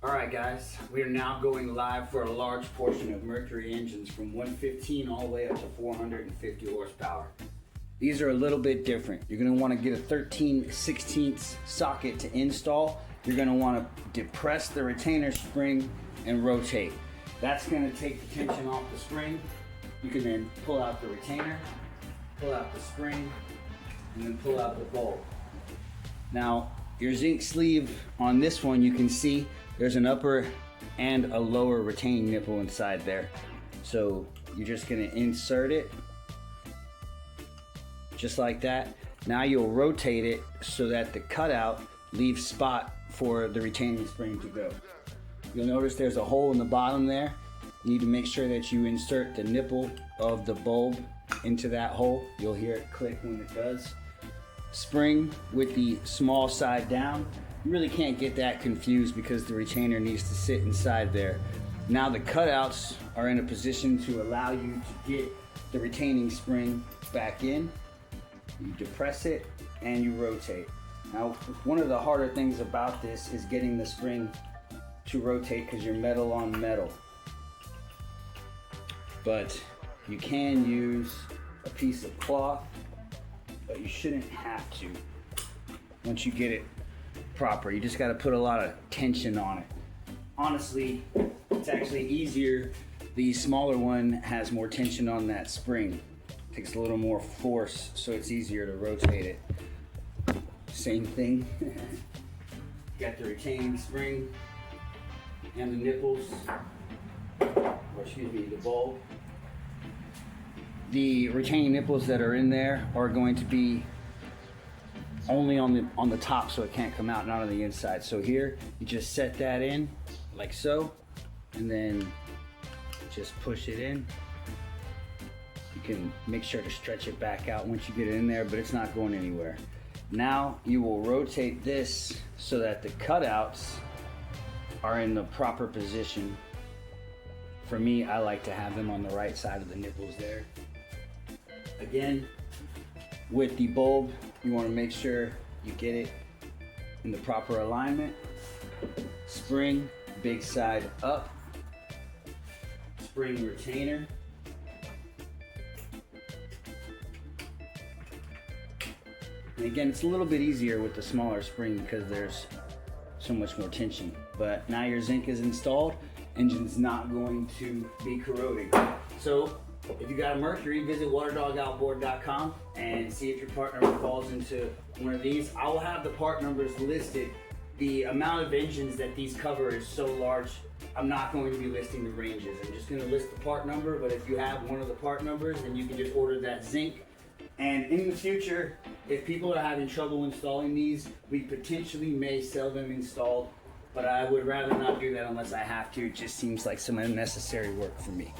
Alright guys, we are now going live for a large portion of Mercury engines from 115 all the way up to 450 horsepower. These are a little bit different. You're going to want to get a 13/16 socket to install. You're going to want to depress the retainer spring and rotate. That's going to take the tension off the spring. You can then pull out the retainer, pull out the spring, and then pull out the bulb. Now, your zinc sleeve on this one, you can see there's an upper and a lower retaining nipple inside there. So you're just gonna insert it just like that. Now you'll rotate it so that the cutout leaves spot for the retaining spring to go. You'll notice there's a hole in the bottom there. You need to make sure that you insert the nipple of the bulb into that hole. You'll hear it click when it does. Spring with the small side down. You really can't get that confused because the retainer needs to sit inside there. Now the cutouts are in a position to allow you to get the retaining spring back in. You depress it and you rotate. Now, one of the harder things about this is getting the spring to rotate because you're metal on metal. But you can use a piece of cloth, but you shouldn't have to once you get it proper. You just got to put a lot of tension on it. Honestly, it's actually easier. The smaller one has more tension on that spring. It takes a little more force, so it's easier to rotate it. Same thing. Got the retaining spring and the nipples, or excuse me, the bulb. The retaining nipples that are in there are going to be only on the top, so it can't come out, not on the inside. So here, you just set that in like so, and then just push it in. You can make sure to stretch it back out once you get it in there, but it's not going anywhere. Now you will rotate this so that the cutouts are in the proper position. For me, I like to have them on the right side of the nipples there. Again, with the bulb, you want to make sure you get it in the proper alignment. Spring, big side up. Spring retainer. And again, it's a little bit easier with the smaller spring because there's so much more tension. But now your zinc is installed, engine's not going to be corroding. So if you got a Mercury, visit waterdogoutboard.com and see if your part number falls into one of these. I will have the part numbers listed. The amount of engines that these cover is so large, I'm not going to be listing the ranges. I'm just going to list the part number, but if you have one of the part numbers, then you can just order that zinc. And in the future, if people are having trouble installing these, we potentially may sell them installed, but I would rather not do that unless I have to. It just seems like some unnecessary work for me.